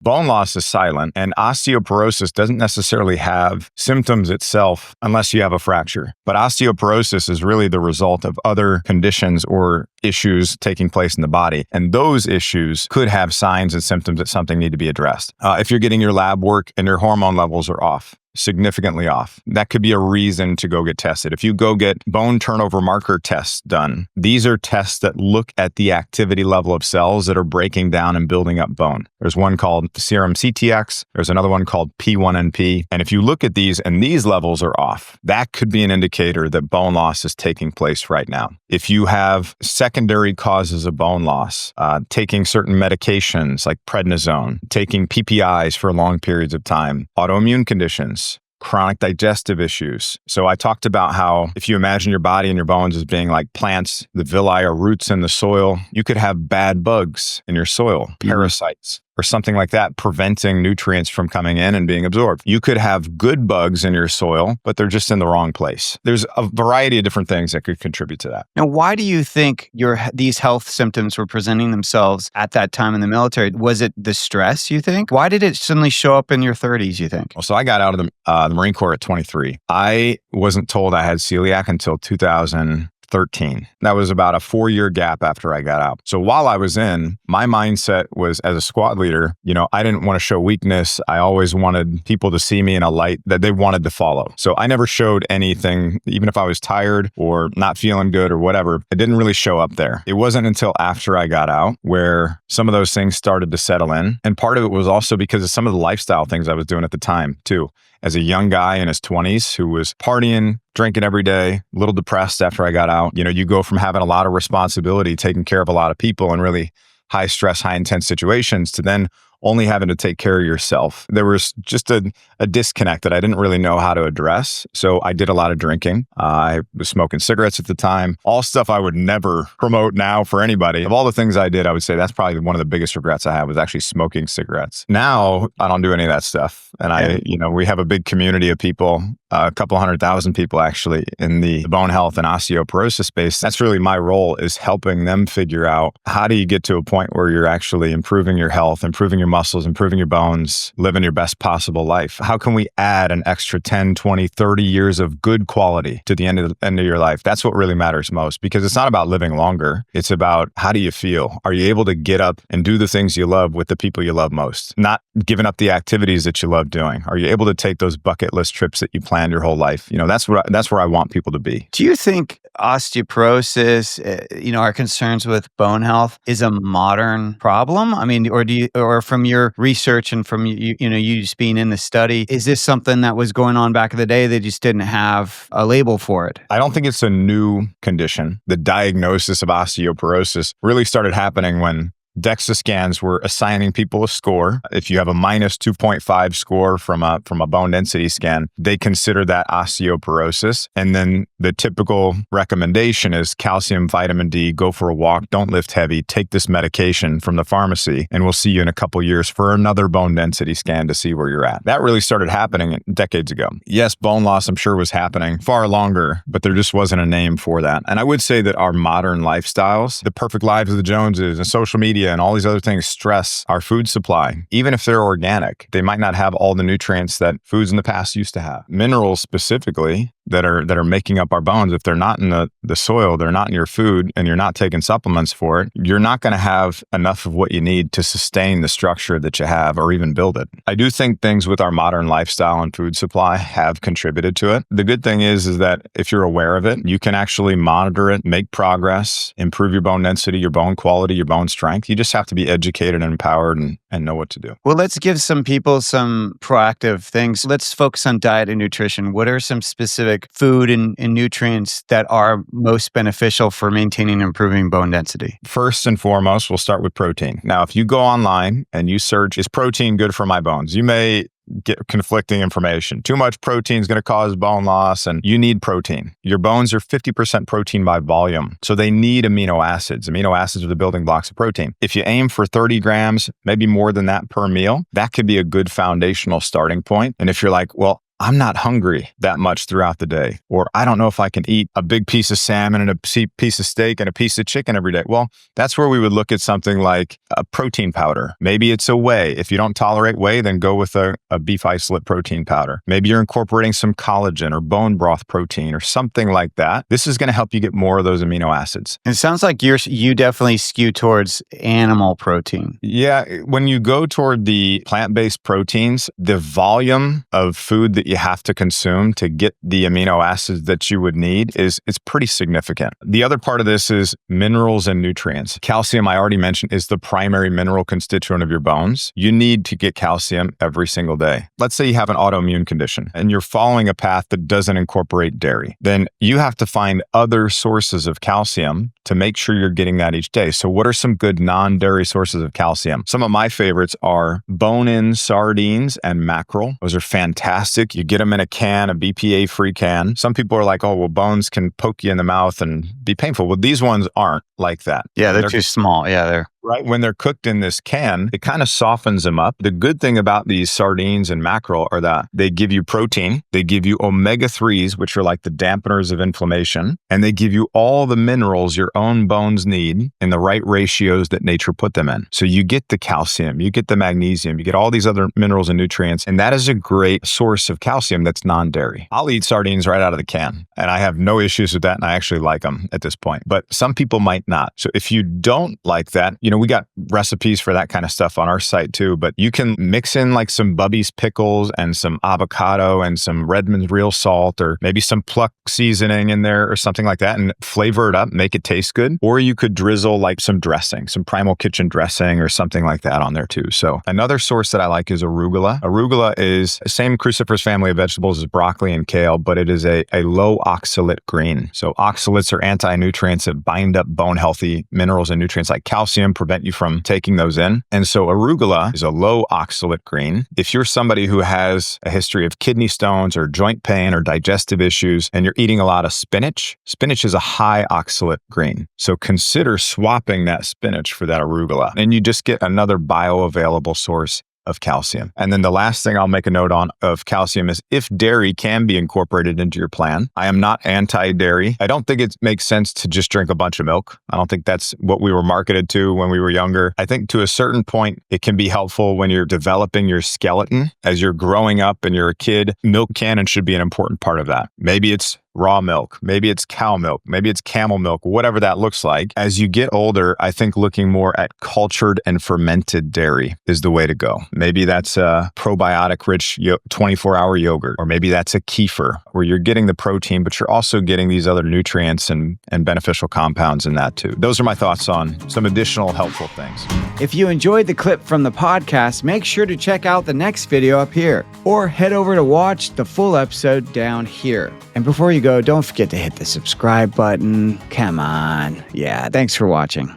Bone loss is silent, and osteoporosis doesn't necessarily have symptoms itself unless you have a fracture. But osteoporosis is really the result of other conditions or issues taking place in the body. And those issues could have signs and symptoms that something need to be addressed. If you're getting your lab work and your hormone levels are off, significantly off, that could be a reason to go get tested. If you go get bone turnover marker tests done, these are tests that look at the activity level of cells that are breaking down and building up bone. There's one called serum CTX. There's another one called P1NP. And if you look at these and these levels are off, that could be an indicator that bone loss is taking place right now. If you have secondary causes of bone loss, taking certain medications like prednisone, taking PPIs for long periods of time, autoimmune conditions, chronic digestive issues. So I talked about how if you imagine your body and your bones as being like plants, the villi are roots in the soil, you could have bad bugs in your soil, parasites, or something like that, preventing nutrients from coming in and being absorbed. You could have good bugs in your soil, but they're just in the wrong place. There's a variety of different things that could contribute to that. Now, why do you think these health symptoms were presenting themselves at that time in the military? Was it the stress, you think? Why did it suddenly show up in your 30s, you think? Well, so I got out of the Marine Corps at 23. I wasn't told I had celiac until 2013. That was about a 4-year gap after I got out. So while I was in, my mindset was as a squad leader, I didn't want to show weakness. I always wanted people to see me in a light that they wanted to follow. So I never showed anything, even if I was tired or not feeling good or whatever, it didn't really show up there. It wasn't until after I got out where some of those things started to settle in. And part of it was also because of some of the lifestyle things I was doing at the time too. As a young guy in his 20s who was partying, drinking every day, a little depressed after I got out. You go from having a lot of responsibility, taking care of a lot of people in really high stress, high intense situations to then only having to take care of yourself. There was just a disconnect that I didn't really know how to address. So I did a lot of drinking. I was smoking cigarettes at the time, all stuff I would never promote now for anybody. Of all the things I did, I would say that's probably one of the biggest regrets I have was actually smoking cigarettes. Now I don't do any of that stuff. And we have a big community of people, a couple 100,000 people actually in the bone health and osteoporosis space. That's really my role, is helping them figure out how do you get to a point where you're actually improving your health, improving your muscles, improving your bones, living your best possible life. How can we add an extra 10, 20, 30 years of good quality to the end of your life? That's what really matters most, because it's not about living longer. It's about how do you feel? Are you able to get up and do the things you love with the people you love most? Not giving up the activities that you love doing. Are you able to take those bucket list trips that you planned your whole life? That's where I want people to be. Do you think osteoporosis, our concerns with bone health is a modern problem? I mean, or from your research and from you just being in the study, is this something that was going on back in the day? They just didn't have a label for it. I don't think it's a new condition. The diagnosis of osteoporosis really started happening when DEXA scans were assigning people a score. If you have a minus 2.5 score from a bone density scan, they consider that osteoporosis. And then the typical recommendation is calcium, vitamin D, go for a walk, don't lift heavy, take this medication from the pharmacy, and we'll see you in a couple years for another bone density scan to see where you're at. That really started happening decades ago. Yes, bone loss, I'm sure, was happening far longer, but there just wasn't a name for that. And I would say that our modern lifestyles, the perfect lives of the Joneses and social media and all these other things, stress our food supply. Even if they're organic, they might not have all the nutrients that foods in the past used to have. Minerals specifically that are making up our bones, if they're not in the soil, they're not in your food, and you're not taking supplements for it, you're not going to have enough of what you need to sustain the structure that you have or even build it. I do think things with our modern lifestyle and food supply have contributed to it. The good thing is that if you're aware of it, you can actually monitor it, make progress, improve your bone density, your bone quality, your bone strength. You just have to be educated and empowered and know what to do. Well, let's give some people some proactive things. Let's focus on diet and nutrition. What are some specific food and nutrients that are most beneficial for maintaining and improving bone density? First and foremost, we'll start with protein. Now, if you go online and you search, is protein good for my bones? You may get conflicting information. Too much protein is going to cause bone loss, and you need protein. Your bones are 50% protein by volume, so they need amino acids. Amino acids are the building blocks of protein. If you aim for 30 grams, maybe more than that per meal, that could be a good foundational starting point. And if you're like, well, I'm not hungry that much throughout the day, or I don't know if I can eat a big piece of salmon and a piece of steak and a piece of chicken every day. Well, that's where we would look at something like a protein powder. Maybe it's a whey. If you don't tolerate whey, then go with a beef isolate protein powder. Maybe you're incorporating some collagen or bone broth protein or something like that. This is going to help you get more of those amino acids. It sounds like you definitely skew towards animal protein. Yeah, when you go toward the plant-based proteins, the volume of food that you have to consume to get the amino acids that you would need it's pretty significant. The other part of this is minerals and nutrients. Calcium, I already mentioned, is the primary mineral constituent of your bones. You need to get calcium every single day. Let's say you have an autoimmune condition and you're following a path that doesn't incorporate dairy. Then you have to find other sources of calcium to make sure you're getting that each day. So what are some good non-dairy sources of calcium? Some of my favorites are bone-in sardines and mackerel. Those are fantastic. You get them in a can, a BPA-free can. Some people are like, oh, well, bones can poke you in the mouth and be painful. Well, these ones aren't like that. Yeah, they're too small. Yeah, they're right. When they're cooked in this can, it kind of softens them up. The good thing about these sardines and mackerel are that they give you protein, they give you omega-3s, which are like the dampeners of inflammation, and they give you all the minerals your own bones need in the right ratios that nature put them in. So you get the calcium, you get the magnesium, you get all these other minerals and nutrients, and that is a great source of calcium that's non-dairy. I'll eat sardines right out of the can, and I have no issues with that, and I actually like them at this point. But some people might not. So if you don't like that, we got recipes for that kind of stuff on our site too, but you can mix in like some Bubby's pickles and some avocado and some Redmond's real salt, or maybe some pluck seasoning in there or something like that, and flavor it up, make it taste good. Or you could drizzle like some dressing, some Primal Kitchen dressing or something like that on there too. So another source that I like is arugula. Arugula is the same cruciferous family of vegetables as broccoli and kale, but it is a low oxalate green. So oxalates are anti-nutrients that bind up bone healthy minerals and nutrients like calcium, prevent you from taking those in. And so arugula is a low oxalate green. If you're somebody who has a history of kidney stones or joint pain or digestive issues, and you're eating a lot of spinach is a high oxalate green. So consider swapping that spinach for that arugula, and you just get another bioavailable source of calcium. And then the last thing I'll make a note on of calcium is if dairy can be incorporated into your plan. I am not anti-dairy. I don't think it makes sense to just drink a bunch of milk. I don't think that's what we were marketed to when we were younger. I think to a certain point, it can be helpful when you're developing your skeleton. As you're growing up and you're a kid, milk can and should be an important part of that. Maybe it's raw milk, maybe it's cow milk, maybe it's camel milk, whatever that looks like. As you get older, I think looking more at cultured and fermented dairy is the way to go. Maybe that's a probiotic rich 24-hour yogurt, or maybe that's a kefir where you're getting the protein, but you're also getting these other nutrients and beneficial compounds in that too. Those are my thoughts on some additional helpful things. If you enjoyed the clip from the podcast, make sure to check out the next video up here, or head over to watch the full episode down here. And before you go, don't forget to hit the subscribe button. Come on. Yeah, thanks for watching.